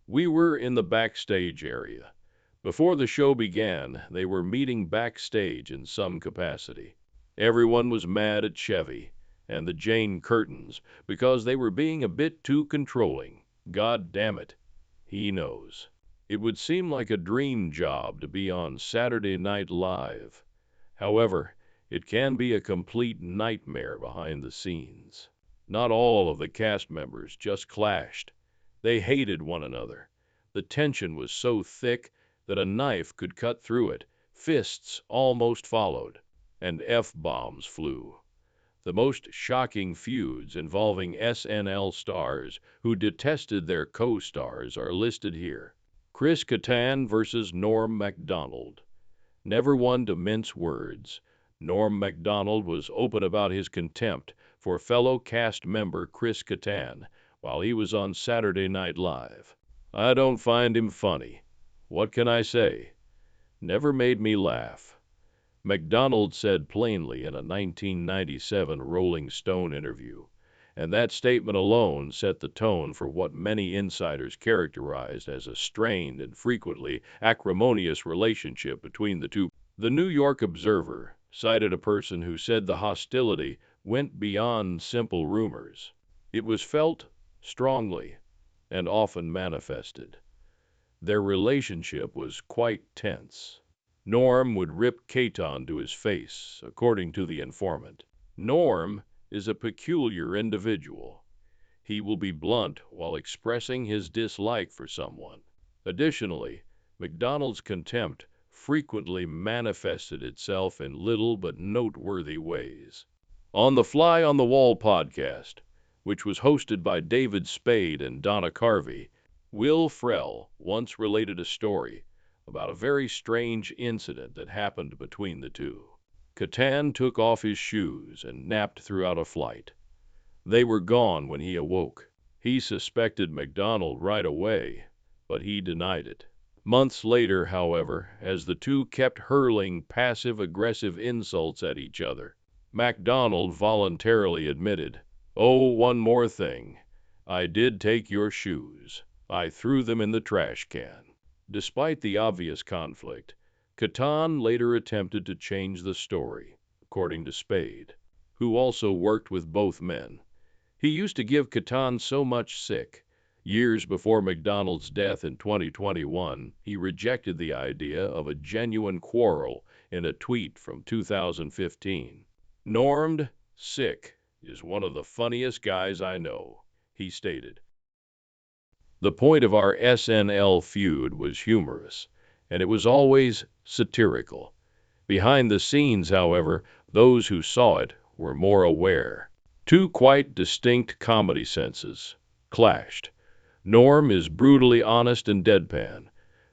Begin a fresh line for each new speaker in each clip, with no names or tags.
We were in the backstage area. Before the show began, they were meeting backstage in some capacity. Everyone was mad at Chevy and the Jane Curtins because they were being a bit too controlling. God damn it, he knows. It would seem like a dream job to be on Saturday Night Live. However, it can be a complete nightmare behind the scenes. Not all of the cast members just clashed. They hated one another. The tension was so thick that a knife could cut through it. Fists almost followed, and F-bombs flew. The most shocking feuds involving SNL stars who detested their co-stars are listed here. Kattan versus Norm Macdonald. Never one to mince words, Norm Macdonald was open about his contempt for fellow cast member Kattan while he was on Saturday Night Live. I don't find him funny. What can I say? Never made me laugh. Macdonald said plainly in a 1997 Rolling Stone interview, and that statement alone set the tone for what many insiders characterized as a strained and frequently acrimonious relationship between the two. The New York Observer cited a person who said the hostility went beyond simple rumors. It was felt strongly and often manifested. Their relationship was quite tense. Norm would rip Kattan to his face, according to the informant. Norm is a peculiar individual. He will be blunt while expressing his dislike for someone. Additionally, Macdonald's contempt frequently manifested itself in little but noteworthy ways. On the Fly on the Wall podcast, which was hosted by David Spade and Donna Carvey, Will Ferrell once related a story about a very strange incident that happened between the two. Kattan took off his shoes and napped throughout a flight. They were gone when he awoke. He suspected Macdonald right away, but he denied it. Months later, however, as the two kept hurling passive-aggressive insults at each other, Macdonald voluntarily admitted, "Oh, one more thing. I did take your shoes. I threw them in the trash can." Despite the obvious conflict, Kattan later attempted to change the story, according to Spade, who also worked with both men. He used to give Kattan so much sick. Years before Macdonald's death in 2021, he rejected the idea of a genuine quarrel in a tweet from 2015. "Norm'd sick is one of the funniest guys I know," he stated. The point of our SNL feud was humorous, and it was always satirical. Behind the scenes, however, those who saw it were more aware. Two quite distinct comedy senses clashed. Norm is brutally honest and deadpan.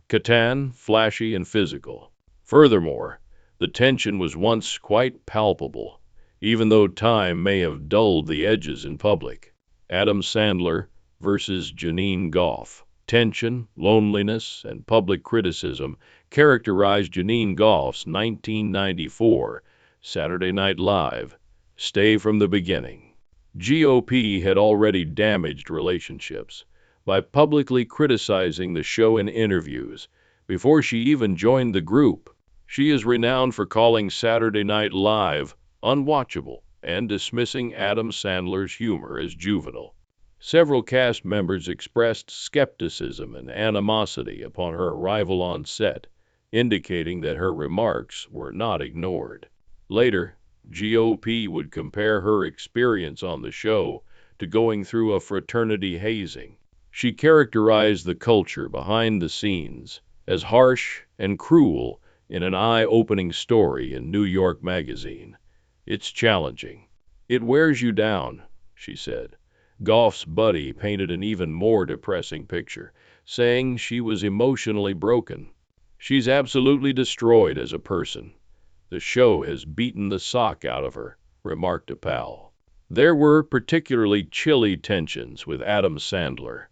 Kattan, flashy and physical. Furthermore, the tension was once quite palpable, even though time may have dulled the edges in public. Adam Sandler versus Janine Goff. Tension, loneliness, and public criticism characterized Janine Goff's 1994 Saturday Night Live stay from the beginning. GOP had already damaged relationships by publicly criticizing the show in interviews before she even joined the group. She is renowned for calling Saturday Night Live unwatchable and dismissing Adam Sandler's humor as juvenile. Several cast members expressed skepticism and animosity upon her arrival on set, indicating that her remarks were not ignored. Later, GOP would compare her experience on the show to going through a fraternity hazing. She characterized the culture behind the scenes as harsh and cruel in an eye-opening story in New York Magazine. "It's challenging. It wears you down," she said. Goff's buddy painted an even more depressing picture, saying she was emotionally broken. "She's absolutely destroyed as a person. The show has beaten the sock out of her," remarked a pal. There were particularly chilly tensions with Adam Sandler.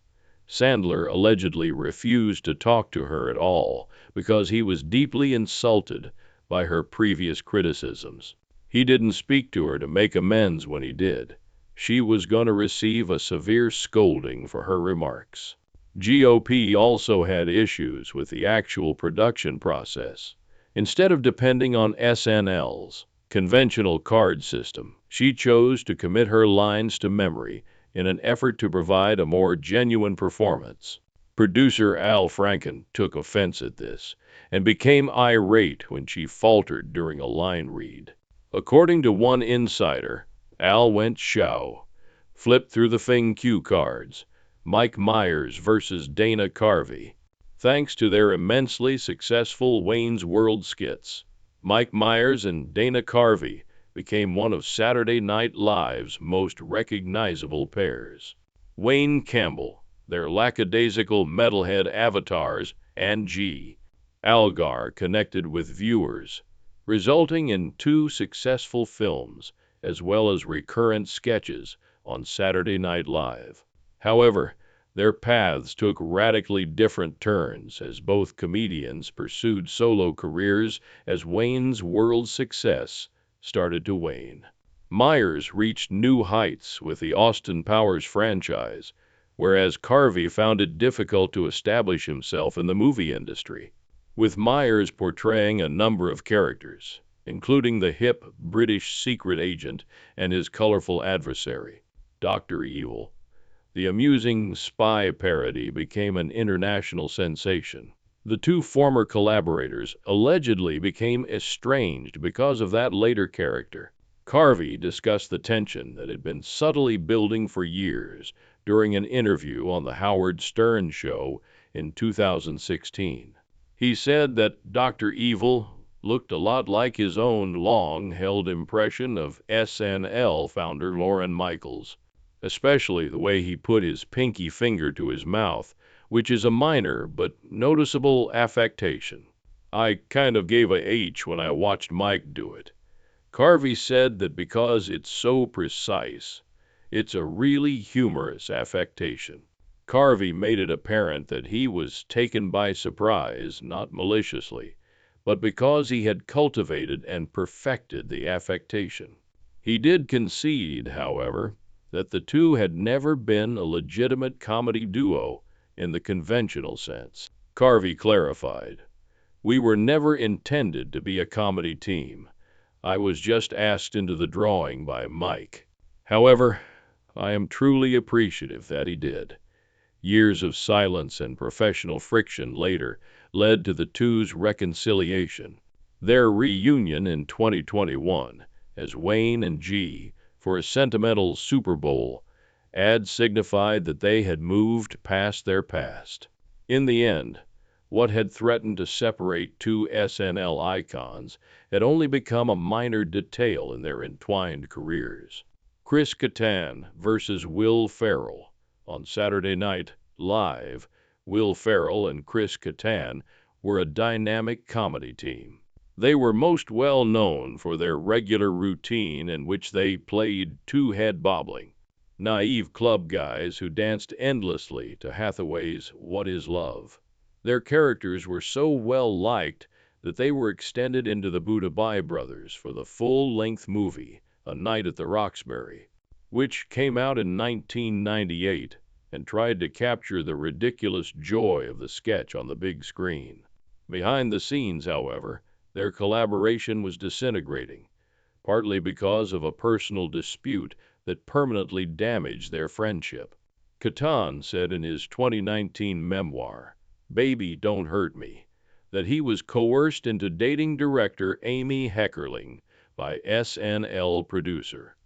Sandler allegedly refused to talk to her at all because he was deeply insulted by her previous criticisms. He didn't speak to her to make amends when he did. She was going to receive a severe scolding for her remarks. GOP also had issues with the actual production process. Instead of depending on SNL's conventional card system, she chose to commit her lines to memory in an effort to provide a more genuine performance. Producer Al Franken took offense at this and became irate when she faltered during a line read. According to one insider, Al went show, flipped through the Fing cue cards, Mike Myers versus Dana Carvey. Thanks to their immensely successful Wayne's World skits, Mike Myers and Dana Carvey became one of Saturday Night Live's most recognizable pairs. Wayne Campbell, their lackadaisical metalhead avatars, and G. Algar connected with viewers, resulting in two successful films as well as recurrent sketches on Saturday Night Live. However, their paths took radically different turns as both comedians pursued solo careers as Wayne's World success started to wane. Myers reached new heights with the Austin Powers franchise, whereas Carvey found it difficult to establish himself in the movie industry. With Myers portraying a number of characters, including the hip British secret agent and his colorful adversary, Dr. Evil, the amusing spy parody became an international sensation. The two former collaborators allegedly became estranged because of that later character. Carvey discussed the tension that had been subtly building for years during an interview on The Howard Stern Show in 2016. He said that Dr. Evil looked a lot like his own long-held impression of SNL founder Lorne Michaels, especially the way he put his pinky finger to his mouth, which is a minor but noticeable affectation. I kind of gave a H when I watched Mike do it. Carvey said that because it's so precise, it's a really humorous affectation. Carvey made it apparent that he was taken by surprise, not maliciously, but because he had cultivated and perfected the affectation. He did concede, however, that the two had never been a legitimate comedy duo in the conventional sense. Carvey clarified, "We were never intended to be a comedy team. I was just asked into the drawing by Mike. However, I am truly appreciative that he did." Years of silence and professional friction later led to the two's reconciliation. Their reunion in 2021 as Wayne and G for a sentimental Super Bowl ad signified that they had moved past their past. In the end, what had threatened to separate two SNL icons had only become a minor detail in their entwined careers. Chris Kattan versus Will Ferrell. On Saturday Night Live, Will Ferrell and Chris Kattan were a dynamic comedy team. They were most well known for their regular routine in which they played two head-bobbling, naive club guys who danced endlessly to Hathaway's What Is Love. Their characters were so well liked that they were extended into the Budabai Brothers for the full-length movie A Night at the Roxbury, which came out in 1998 and tried to capture the ridiculous joy of the sketch on the big screen. Behind the scenes, however, their collaboration was disintegrating, partly because of a personal dispute that permanently damaged their friendship. Kattan said in his 2019 memoir, Baby Don't Hurt Me, that he was coerced into dating director Amy Heckerling by SNL producer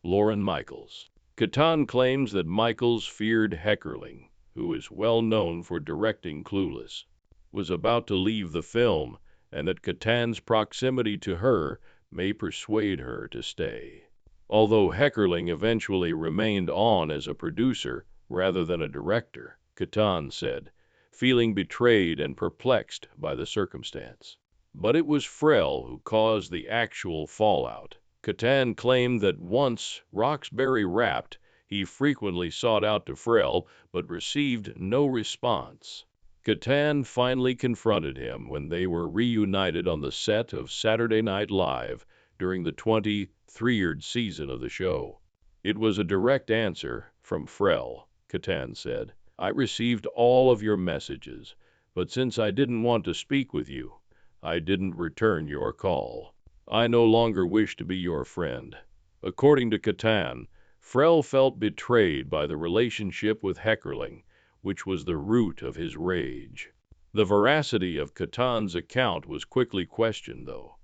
Lorne Michaels. Kattan claims that Michaels feared Heckerling, who is well known for directing Clueless, was about to leave the film, and that Kattan's proximity to her may persuade her to stay. Although Heckerling eventually remained on as a producer rather than a director, Kattan said, feeling betrayed and perplexed by the circumstance. But it was Ferrell who caused the actual fallout. Kattan claimed that once Roxbury wrapped, he frequently sought out to Ferrell but received no response. Kattan finally confronted him when they were reunited on the set of Saturday Night Live during the 23rd season of the show. It was a direct answer from Ferrell, Kattan said. I received all of your messages, but since I didn't want to speak with you, I didn't return your call. I no longer wish to be your friend." According to Kattan, Ferrell felt betrayed by the relationship with Heckerling, which was the root of his rage. The veracity of Kattan's account was quickly questioned, though.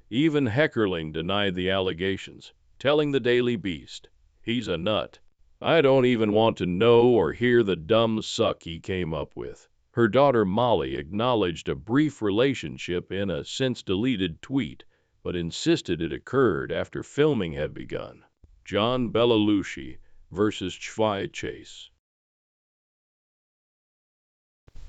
Even Heckerling denied the allegations, telling the Daily Beast, "He's a nut. I don't even want to know or hear the dumb suck he came up with." Her daughter Molly acknowledged a brief relationship in a since-deleted tweet, but insisted it occurred after filming had begun. John Belushi versus Chevy Chase.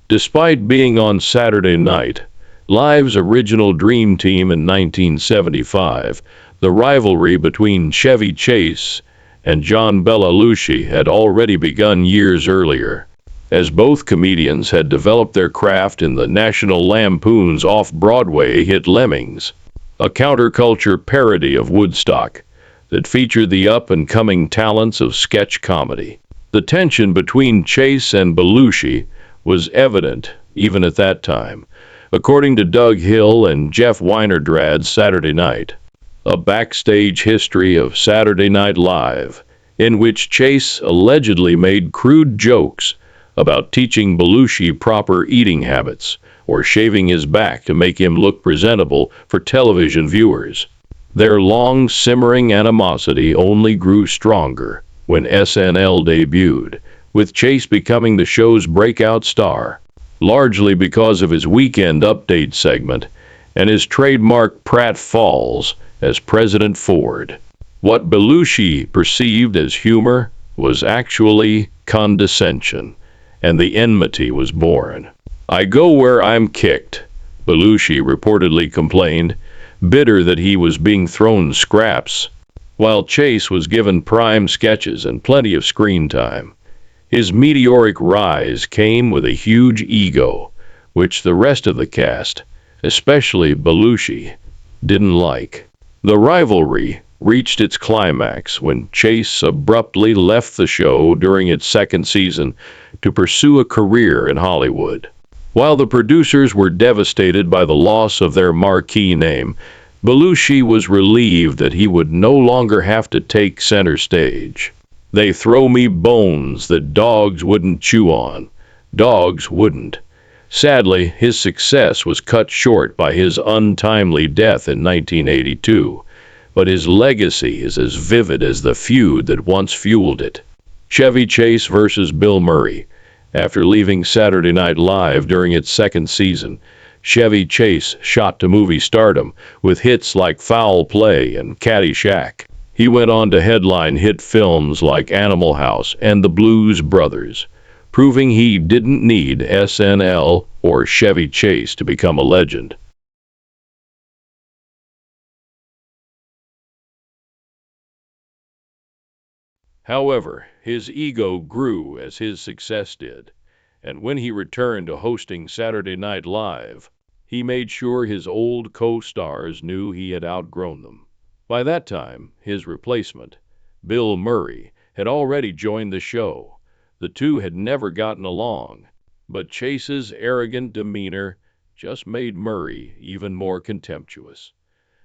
Despite being on Saturday Night Live's original Dream Team in 1975, the rivalry between Chevy Chase and John Belushi had already begun years earlier, as both comedians had developed their craft in the National Lampoon's off-Broadway hit Lemmings, a counterculture parody of Woodstock that featured the up-and-coming talents of sketch comedy. The tension between Chase and Belushi was evident even at that time, according to Doug Hill and Jeff Weinerdrad's Saturday Night, a backstage history of Saturday Night Live, in which Chase allegedly made crude jokes about teaching Belushi proper eating habits or shaving his back to make him look presentable for television viewers. Their long simmering animosity only grew stronger when SNL debuted, with Chase becoming the show's breakout star, largely because of his Weekend Update segment and his trademark pratfalls as President Ford. What Belushi perceived as humor was actually condescension, and the enmity was born. "I go where I'm kicked," Belushi reportedly complained, bitter that he was being thrown scraps, while Chase was given prime sketches and plenty of screen time. His meteoric rise came with a huge ego, which the rest of the cast, especially Belushi, didn't like. The rivalry reached its climax when Chase abruptly left the show during its second season to pursue a career in Hollywood. While the producers were devastated by the loss of their marquee name, Belushi was relieved that he would no longer have to take center stage. "They throw me bones that dogs wouldn't chew on. Dogs wouldn't." Sadly, his success was cut short by his untimely death in 1982, but his legacy is as vivid as the feud that once fueled it. Chevy Chase versus Bill Murray. After leaving Saturday Night Live during its second season, Chevy Chase shot to movie stardom with hits like Foul Play and Caddyshack. He went on to headline hit films like Animal House and The Blues Brothers, proving he didn't need SNL or Chevy Chase to become a legend. However, his ego grew as his success did, and when he returned to hosting Saturday Night Live, he made sure his old co-stars knew he had outgrown them. By that time, his replacement, Bill Murray, had already joined the show. The two had never gotten along, but Chase's arrogant demeanor just made Murray even more contemptuous.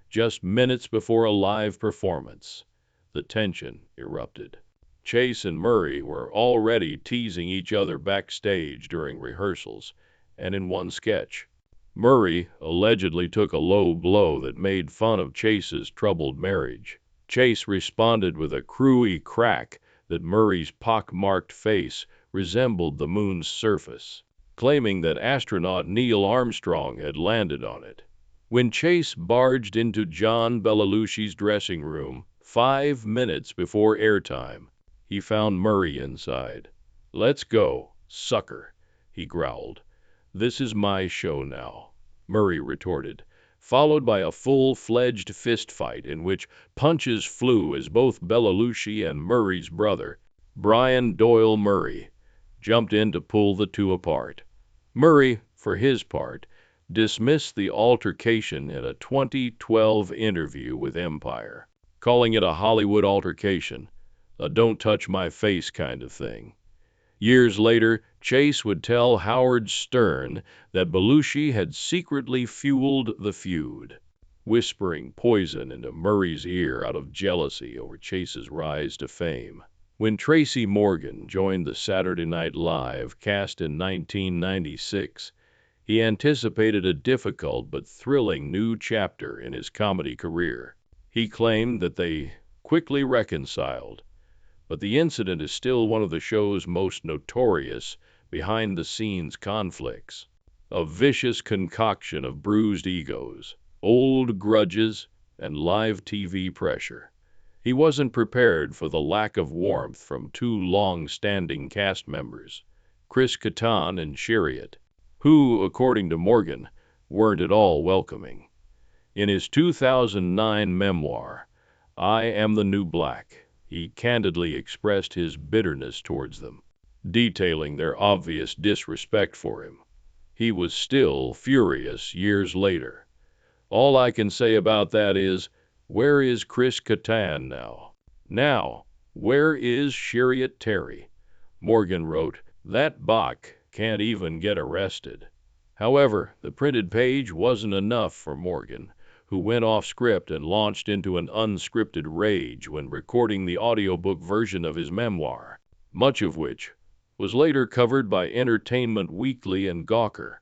Just minutes before a live performance, the tension erupted. Chase and Murray were already teasing each other backstage during rehearsals and in one sketch. Murray allegedly took a low blow that made fun of Chase's troubled marriage. Chase responded with a cruel crack that Murray's pock-marked face resembled the moon's surface, claiming that astronaut Neil Armstrong had landed on it. When Chase barged into John Belushi's dressing room 5 minutes before airtime, he found Murray inside. "Let's go, sucker," he growled. "This is my show now," Murray retorted, followed by a full-fledged fistfight in which punches flew as both Belushi and Murray's brother, Brian Doyle Murray, jumped in to pull the two apart. Murray, for his part, dismissed the altercation in a 2012 interview with Empire, calling it a Hollywood altercation, a don't touch my face kind of thing. Years later, Chase would tell Howard Stern that Belushi had secretly fueled the feud, whispering poison into Murray's ear out of jealousy over Chase's rise to fame. When Tracy Morgan joined the Saturday Night Live cast in 1996, he anticipated a difficult but thrilling new chapter in his comedy career. He claimed that they quickly reconciled, but the incident is still one of the show's most notorious behind-the-scenes conflicts. A vicious concoction of bruised egos, old grudges, and live TV pressure. He wasn't prepared for the lack of warmth from two long-standing cast members, Chris Kattan and Chariot, who, according to Morgan, weren't at all welcoming. In his 2009 memoir, I Am the New Black, he candidly expressed his bitterness towards them, detailing their obvious disrespect for him. He was still furious years later. All I can say about that is, where is Chris Kattan now? Now, where is Chariot Terry? Morgan wrote, that Bach can't even get arrested. However, the printed page wasn't enough for Morgan, who went off script and launched into an unscripted rage when recording the audiobook version of his memoir, much of which was later covered by Entertainment Weekly and Gawker.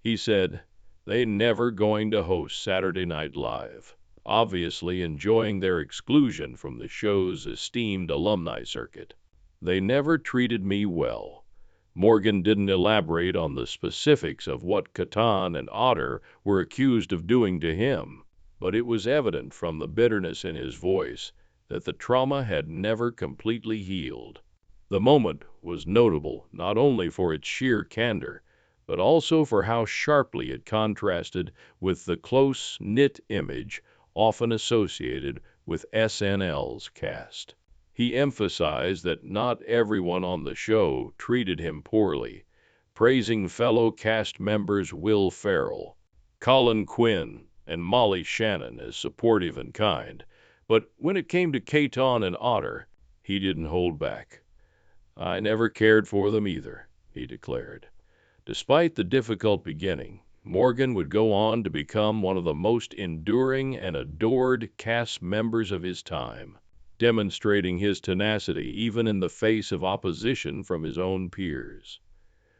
He said, they never going to host Saturday Night Live, obviously enjoying their exclusion from the show's esteemed alumni circuit. They never treated me well. Morgan didn't elaborate on the specifics of what Kattan and Otter were accused of doing to him, but it was evident from the bitterness in his voice that the trauma had never completely healed. The moment was notable not only for its sheer candor, but also for how sharply it contrasted with the close-knit image often associated with SNL's cast. He emphasized that not everyone on the show treated him poorly, praising fellow cast members Will Ferrell, Colin Quinn, and Molly Shannon as supportive and kind. But when it came to Kattan and Otter, he didn't hold back. I never cared for them either, he declared. Despite the difficult beginning, Morgan would go on to become one of the most enduring and adored cast members of his time, demonstrating his tenacity even in the face of opposition from his own peers.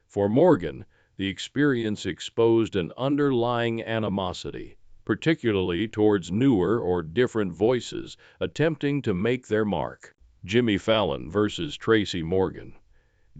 For Morgan, the experience exposed an underlying animosity, particularly towards newer or different voices attempting to make their mark. Jimmy Fallon versus Tracy Morgan.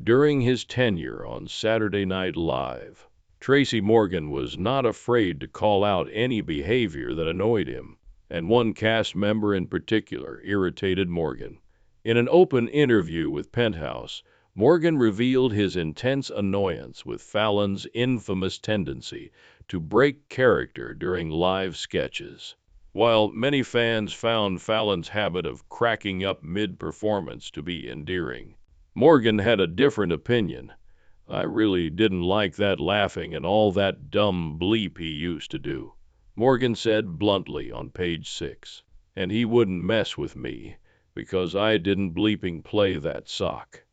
During his tenure on Saturday Night Live, Tracy Morgan was not afraid to call out any behavior that annoyed him, and one cast member in particular irritated Morgan. In an open interview with Penthouse, Morgan revealed his intense annoyance with Fallon's infamous tendency to break character during live sketches. While many fans found Fallon's habit of cracking up mid-performance to be endearing, Morgan had a different opinion. I really didn't like that laughing and all that dumb bleep he used to do, Morgan said bluntly on page 6. And he wouldn't mess with me because I didn't bleeping play that sock.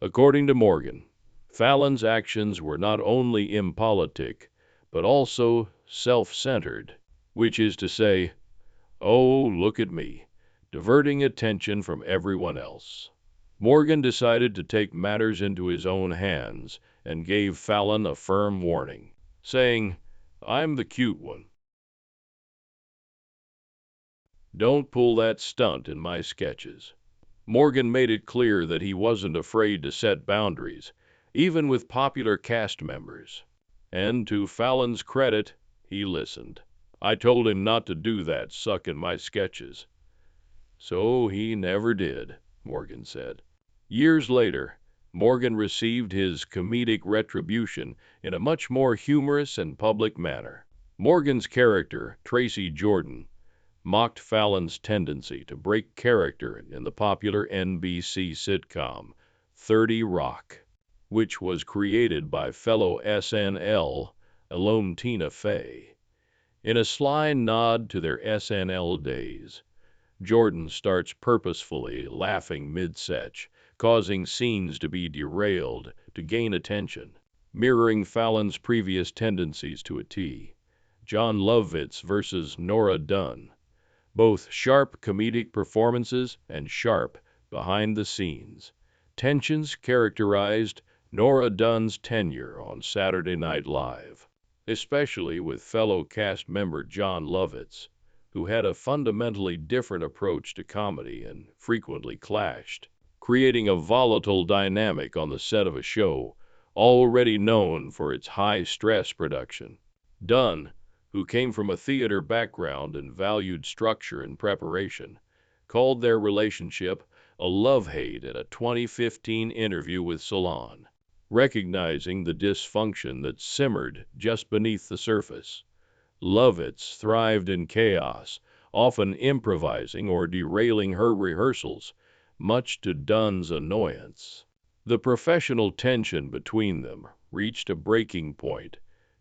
According to Morgan, Fallon's actions were not only impolitic, but also self-centered, which is to say, oh, look at me, diverting attention from everyone else. Morgan decided to take matters into his own hands and gave Fallon a firm warning, saying, I'm the cute one. Don't pull that stunt in my sketches. Morgan made it clear that he wasn't afraid to set boundaries, even with popular cast members. And to Fallon's credit, he listened. I told him not to do that suck in my sketches. So he never did, Morgan said. Years later, Morgan received his comedic retribution in a much more humorous and public manner. Morgan's character, Tracy Jordan, mocked Fallon's tendency to break character in the popular NBC sitcom 30 Rock, which was created by fellow SNL alum Tina Fey. In a sly nod to their SNL days, Jordan starts purposefully laughing mid-setch, causing scenes to be derailed to gain attention, mirroring Fallon's previous tendencies to a T. John Lovitz versus Nora Dunn. Both sharp comedic performances and sharp behind the scenes. Tensions characterized Nora Dunn's tenure on Saturday Night Live, especially with fellow cast member John Lovitz, who had a fundamentally different approach to comedy and frequently clashed, creating a volatile dynamic on the set of a show already known for its high-stress production. Dunn, who came from a theater background and valued structure and preparation, called their relationship a love-hate at a 2015 interview with Salon, recognizing the dysfunction that simmered just beneath the surface. Lovitz thrived in chaos, often improvising or derailing her rehearsals, much to Dunn's annoyance. The professional tension between them reached a breaking point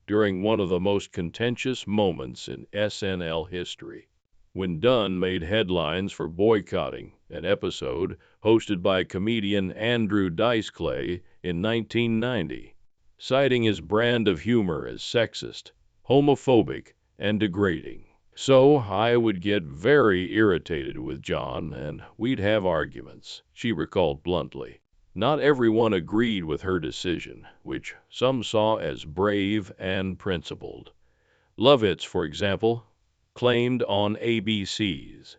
during one of the most contentious moments in SNL history, when Dunn made headlines for boycotting an episode hosted by comedian Andrew Dice Clay in 1990, citing his brand of humor as sexist, homophobic, and degrading. "So I would get very irritated with John, and we'd have arguments," she recalled bluntly. Not everyone agreed with her decision, which some saw as brave and principled. Lovitz, for example, claimed on ABC's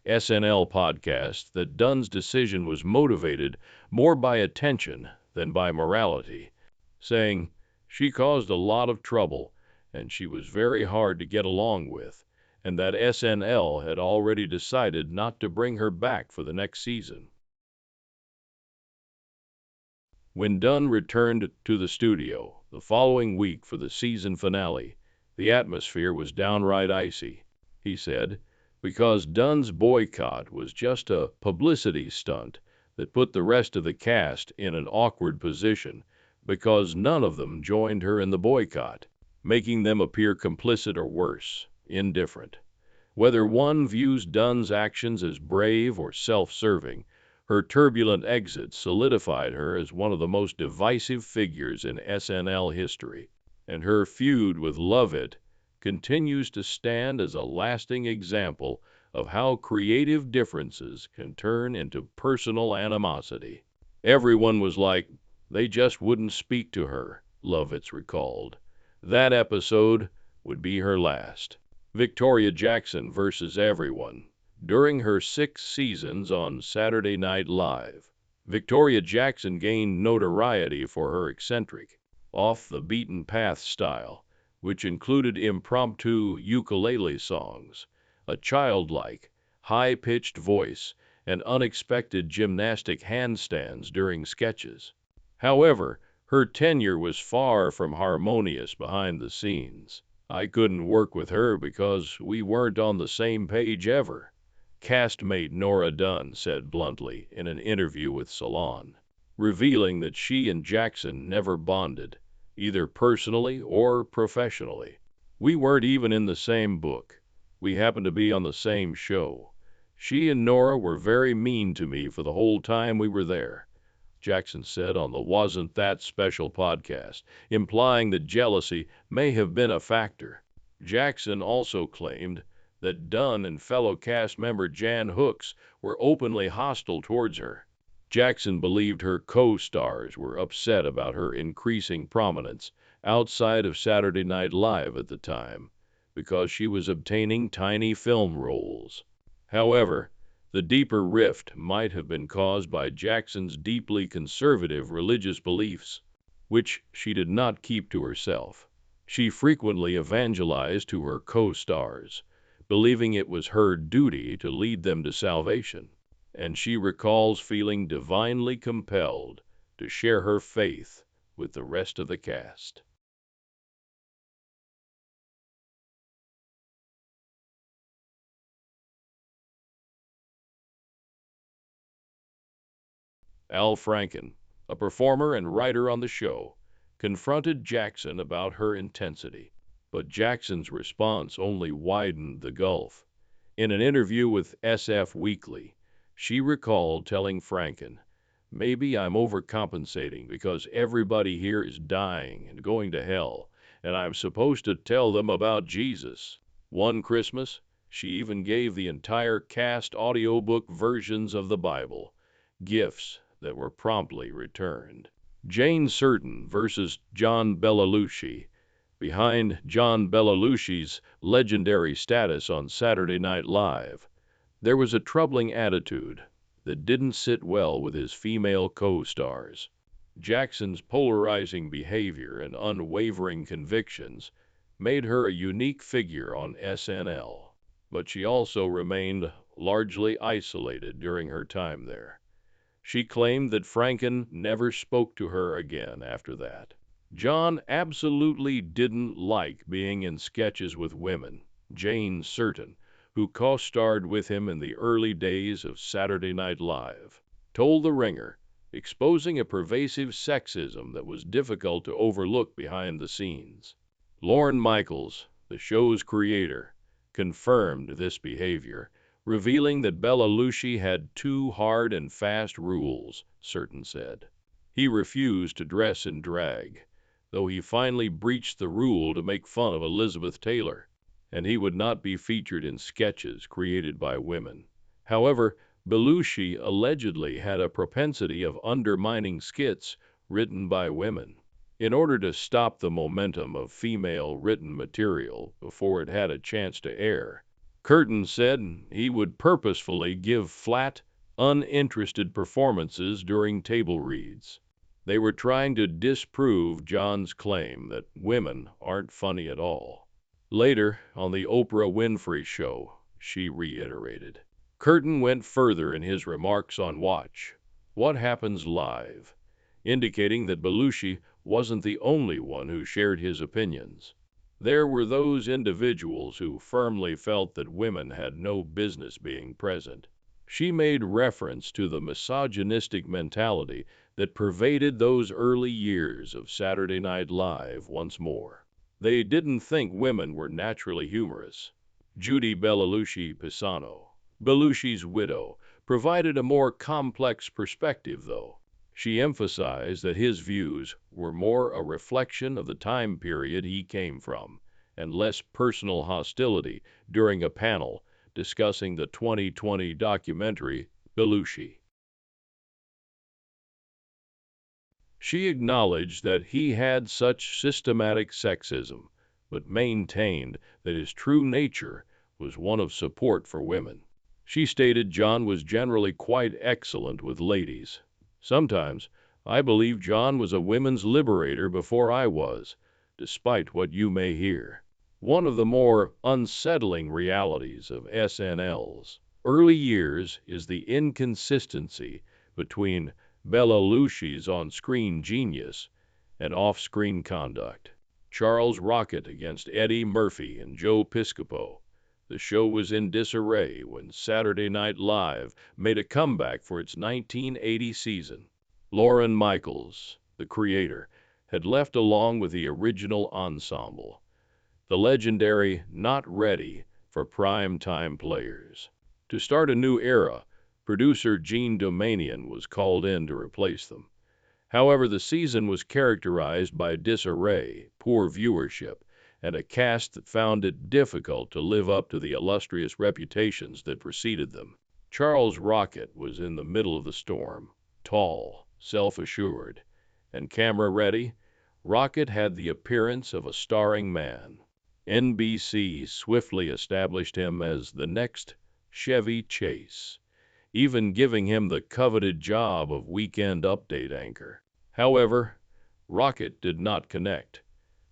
SNL podcast that Dunn's decision was motivated more by attention than by morality, saying, "She caused a lot of trouble, and she was very hard to get along with, and that SNL had already decided not to bring her back for the next season." When Dunn returned to the studio the following week for the season finale, the atmosphere was downright icy, he said, because Dunn's boycott was just a publicity stunt that put the rest of the cast in an awkward position because none of them joined her in the boycott, making them appear complicit or worse, indifferent. Whether one views Dunn's actions as brave or self-serving, her turbulent exit solidified her as one of the most divisive figures in SNL history, and her feud with Lovitz continues to stand as a lasting example of how creative differences can turn into personal animosity. "Everyone was like, they just wouldn't speak to her," Lovitz recalled. That episode would be her last. Victoria Jackson versus everyone. During her 6 seasons on Saturday Night Live, Victoria Jackson gained notoriety for her eccentric, off-the-beaten-path style, which included impromptu ukulele songs, a childlike, high-pitched voice, and unexpected gymnastic handstands during sketches. However, her tenure was far from harmonious behind the scenes. "I couldn't work with her because we weren't on the same page ever," castmate Nora Dunn said bluntly in an interview with Salon, revealing that she and Jackson never bonded, either personally or professionally. "We weren't even in the same book. We happened to be on the same show. She and Nora were very mean to me for the whole time we were there," Jackson said on the Wasn't That Special podcast, implying that jealousy may have been a factor. Jackson also claimed that Dunn and fellow cast member Jan Hooks were openly hostile towards her. Jackson believed her co-stars were upset about her increasing prominence outside of Saturday Night Live at the time, because she was obtaining tiny film roles. However, the deeper rift might have been caused by Jackson's deeply conservative religious beliefs, which she did not keep to herself. She frequently evangelized to her co-stars, believing it was her duty to lead them to salvation, and she recalls feeling divinely compelled to share her faith with the rest of the cast. Al Franken, a performer and writer on the show, confronted Jackson about her intensity. But Jackson's response only widened the gulf. In an interview with SF Weekly, she recalled telling Franken, "Maybe I'm overcompensating because everybody here is dying and going to hell, and I'm supposed to tell them about Jesus." One Christmas, she even gave the entire cast audiobook versions of the Bible, gifts that were promptly returned. Jane Curtin versus John Belushi. Behind John Belushi's legendary status on Saturday Night Live, there was a troubling attitude that didn't sit well with his female co-stars. Jackson's polarizing behavior and unwavering convictions made her a unique figure on SNL, but she also remained largely isolated during her time there. She claimed that Franken never spoke to her again after that. John absolutely didn't like being in sketches with women. Jane Curtin, who co-starred with him in the early days of Saturday Night Live, told The Ringer, exposing a pervasive sexism that was difficult to overlook behind the scenes. Lorne Michaels, the show's creator, confirmed this behavior, revealing that Belushi had two hard and fast rules, Curtin said. He refused to dress in drag, though he finally breached the rule to make fun of Elizabeth Taylor, and he would not be featured in sketches created by women. However, Belushi allegedly had a propensity of undermining skits written by women. In order to stop the momentum of female written material before it had a chance to air, Curtin said he would purposefully give flat, uninterested performances during table reads. They were trying to disprove John's claim that women aren't funny at all. Later, on the Oprah Winfrey Show, she reiterated. Curtin went further in his remarks on Watch What Happens Live, indicating that Belushi wasn't the only one who shared his opinions. There were those individuals who firmly felt that women had no business being present. She made reference to the misogynistic mentality that pervaded those early years of Saturday Night Live once more. They didn't think women were naturally humorous. Judy Belushi Pisano, Belushi's widow, provided a more complex perspective, though. She emphasized that his views were more a reflection of the time period he came from, and less personal hostility during a panel discussing the 2020 documentary Belushi. She acknowledged that he had such systematic sexism, but maintained that his true nature was one of support for women. She stated John was generally quite excellent with ladies. "Sometimes I believe John was a women's liberator before I was, despite what you may hear." One of the more unsettling realities of SNL's early years is the inconsistency between Belushi's on-screen genius and off-screen conduct. Charles Rocket against Eddie Murphy and Joe Piscopo. The show was in disarray when Saturday Night Live made a comeback for its 1980 season. Lorne Michaels, the creator, had left along with the original ensemble. The legendary not ready for prime-time players. To start a new era, producer Gene Domanian was called in to replace them. However, the season was characterized by disarray, poor viewership, and a cast that found it difficult to live up to the illustrious reputations that preceded them. Charles Rocket was in the middle of the storm. Tall, self-assured, and camera-ready, Rocket had the appearance of a starring man. NBC swiftly established him as the next Chevy Chase, even giving him the coveted job of Weekend Update anchor. However, Rocket did not connect,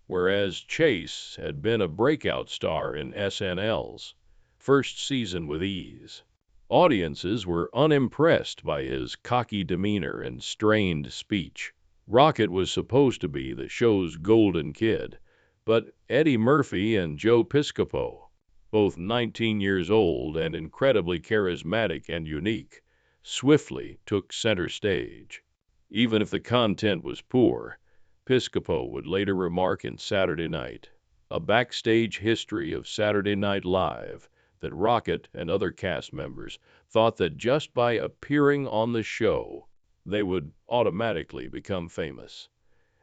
whereas Chase had been a breakout star in SNL's first season with ease. Audiences were unimpressed by his cocky demeanor and strained speech. Rocket was supposed to be the show's golden kid, but Eddie Murphy and Joe Piscopo, both 19 years old and incredibly charismatic and unique, swiftly took center stage. Even if the content was poor, Piscopo would later remark in Saturday Night, a backstage history of Saturday Night Live that Rocket and other cast members thought that just by appearing on the show, they would automatically become famous.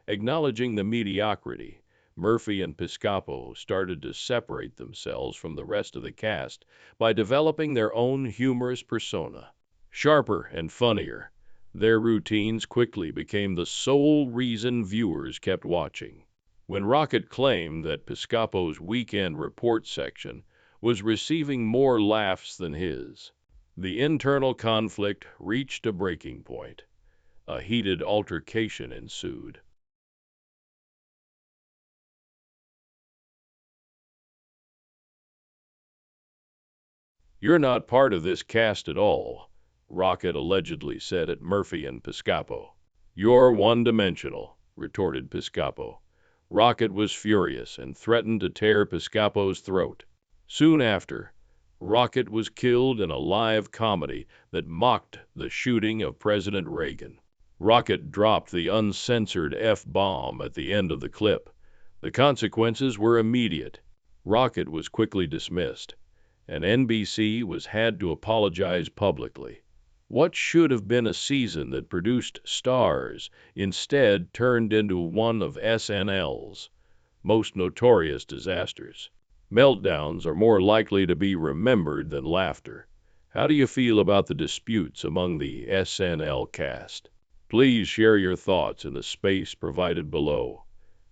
Acknowledging the mediocrity, Murphy and Piscopo started to separate themselves from the rest of the cast by developing their own humorous persona. Sharper and funnier, their routines quickly became the sole reason viewers kept watching. When Rocket claimed that Piscopo's weekend report section was receiving more laughs than his, the internal conflict reached a breaking point. A heated altercation ensued. "You're not part of this cast at all," Rocket allegedly said at Murphy and Piscopo. "You're one-dimensional," retorted Piscopo. Rocket was furious and threatened to tear Piscopo's throat. Soon after, Rocket was killed in a live comedy that mocked the shooting of President Reagan. Rocket dropped the uncensored F-bomb at the end of the clip. The consequences were immediate. Rocket was quickly dismissed, and NBC was had to apologize publicly. What should have been a season that produced stars instead turned into one of SNL's most notorious disasters. Meltdowns are more likely to be remembered than laughter. How do you feel about the disputes among the SNL cast? Please share your thoughts in the space provided below.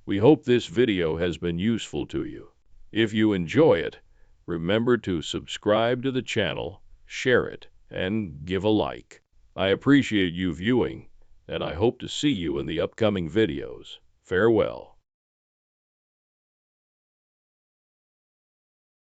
We hope this video has been useful to you. If you enjoy it, remember to subscribe to the channel, share it, and give a like. I appreciate you viewing, and I hope to see you in the upcoming videos. Farewell.